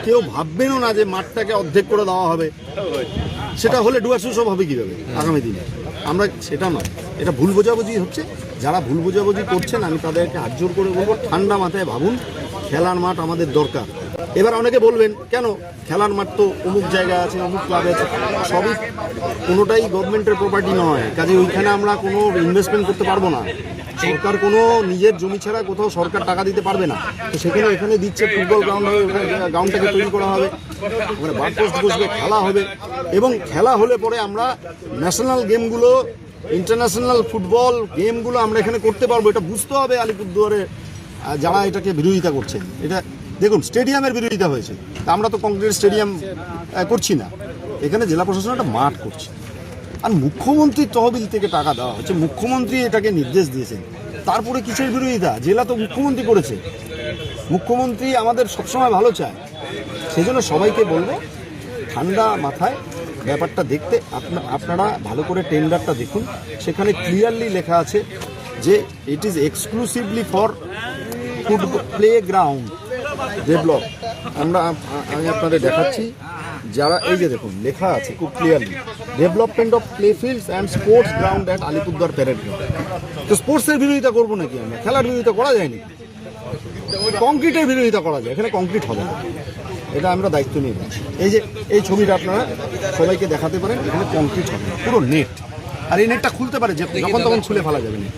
কেউ ভাববেনও না যে মাঠটাকে অর্ধেক করে দেওয়া হবে। সেটা হলে ডুয়ার্স উৎসব হবে কীভাবে আগামী দিনে? আমরা সেটা নয়, এটা ভুল বোঝাবুঝি হচ্ছে। যারা ভুল বোঝাবুঝি করছেন আমি তাদেরকে হাত জোর করে বলবো, ঠান্ডা মাথায় ভাবুন, খেলার মাঠ আমাদের দরকার। এবার অনেকে বলবেন কেন খেলার মাঠ তো অমুক জায়গায় আছে, অমুক ক্লাবে আছে, সবই কোনোটাই গভর্নমেন্টের প্রপার্টি নয়, কাজে ওইখানে আমরা কোনো ইনভেস্টমেন্ট করতে পারবো না। সরকার কোনো নিজের জমি ছাড়া কোথাও সরকার টাকা দিতে পারবে না। তো সেখানে এখানে দিচ্ছে ফুটবল গ্রাউন্ড হবে, গ্রাউন্ডটাকে তৈরি করা হবে, ওখানে বার পোস্ট বসবে, খেলা হবে, এবং খেলা হলে পরে আমরা ন্যাশনাল গেমগুলো, ইন্টারন্যাশনাল ফুটবল গেমগুলো আমরা এখানে করতে পারবো। এটা বুঝতে হবে আলিপুরদুয়ারে যারা এটাকে বিরোধিতা করছেন। এটা দেখুন, স্টেডিয়ামের বিরোধিতা হয়েছে, তা আমরা তো কংক্রিট স্টেডিয়াম করছি না, এখানে জেলা প্রশাসন একটা মাঠ করছে। আর মুখ্যমন্ত্রীর তহবিল থেকে টাকা দেওয়া হচ্ছে, মুখ্যমন্ত্রী এটাকে নির্দেশ দিয়েছেন, তারপরে কিসের বিরোধিতা? জেলা তো মুখ্যমন্ত্রী করেছে, মুখ্যমন্ত্রী আমাদের সবসময় ভালো চায়। সেই জন্য সবাইকে বলবো ঠান্ডা মাথায় ব্যাপারটা দেখতে। আপনারা ভালো করে টেন্ডারটা দেখুন, সেখানে ক্লিয়ারলি লেখা আছে যে it is exclusively for football play ground develop. আমি আপনাদের দেখাচ্ছি, যারা এই যে দেখুন লেখা আছে খুব clearly, development of play fields and sports ground at Alipurduar parade ground. তো স্পোর্টসের বিরোধিতা করবো নাকি আমরা? খেলার বিরোধিতা করা যায়নি, কংক্রিটের বিরোধিতা করা যায়, এখানে কংক্রিট হবে না, এটা আমরা দায়িত্ব নিয়ে নিচ্ছি। এই যে এই ছবিটা আপনারা সবাইকে দেখাতে পারেন, এখানে কংক্রিট হবে না, পুরো নেট, আর এই নেটটা খুলতে পারে, যে যখন তখন খুলে ফেলা যাবে নেট।